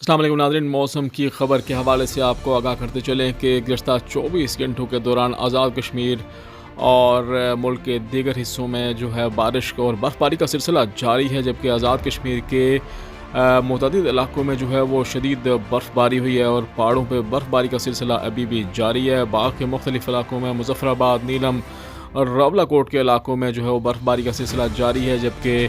अस्सलाम वालेकुम नाज़रीन, मौसम की ख़बर के हवाले से आपको आगाह करते चलें कि गुज़श्ता 24 घंटों के दौरान आज़ाद कश्मीर और मुल्क के दीगर हिस्सों में जो है बारिश और बर्फ़बारी का सिलसिला जारी है। जबकि आज़ाद कश्मीर के मुतअद्दिद इलाकों में जो है वो शदीद बर्फ़बारी हुई है और पहाड़ों पर बर्फ़बारी का सिलसिला अभी भी जारी है। बाग के मुख्तलिफ़ इलाकों में मुज़फ़्फ़राबाद, नीलम और रावलाकोट के इलाकों में जो है वो बर्फ़बारी का सिलसिला जारी है। जबकि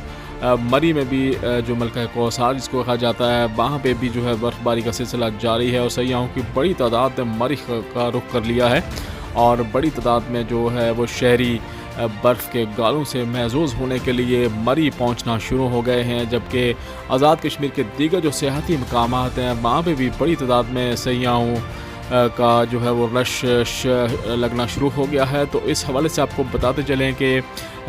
मरी में भी जो मलका कौसार जिसको कहा जाता है, वहाँ पे भी जो है बर्फ़बारी का सिलसिला जारी है और सयाहों की बड़ी तादाद ने मरी का रुख कर लिया है और बड़ी तादाद में जो है वो शहरी बर्फ़ के गालों से महफूज़ होने के लिए मरी पहुँचना शुरू हो गए हैं। जबकि आज़ाद कश्मीर के दीगर जो सियाहती मकामात हैं वहाँ पे भी बड़ी तादाद में सयाहों का जो है वो रश लगना शुरू हो गया है। तो इस हवाले से आपको बताते चलें कि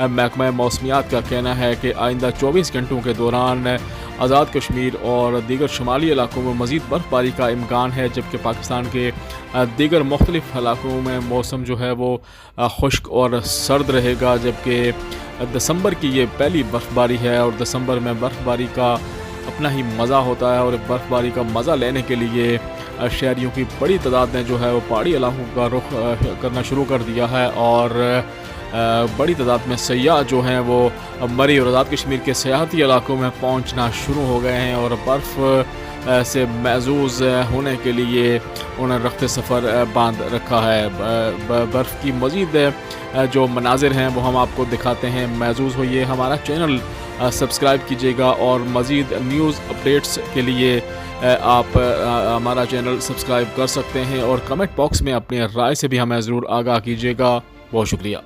महकमा मौसमियात का कहना है कि आइंदा 24 घंटों के दौरान आज़ाद कश्मीर और दीगर शुमाली इलाकों में मज़ीद बर्फ़बारी का इम्कान है। जबकि पाकिस्तान के दीगर मुख्तलिफ़ इलाकों में मौसम जो है वो खुश्क और सर्द रहेगा। जबकि दिसंबर की ये पहली बर्फ़बारी है और दिसंबर में बर्फ़बारी का अपना ही मज़ा होता है और बर्फ़बारी का मज़ा लेने के लिए शहरियों की बड़ी तादाद ने जो है वो पहाड़ी इलाकों का रुख करना शुरू कर दिया है और बड़ी तादाद में सयाह जो हैं वो मरी और आज़ाद कश्मीर के सियाहती इलाकों में पहुंचना शुरू हो गए हैं और बर्फ़ से महफूज़ होने के लिए उन्होंने रख्ते सफ़र बांध रखा है। बर्फ़ की मज़ीद जो मनाजिर हैं वो हम आपको दिखाते हैं। महफूज़ होइए, हमारा चैनल सब्सक्राइब कीजिएगा और मज़ीद न्यूज़ अपडेट्स के लिए आप हमारा चैनल सब्सक्राइब कर सकते हैं और कमेंट बॉक्स में अपनी राय से भी हमें ज़रूर आगाह कीजिएगा। बहुत शुक्रिया।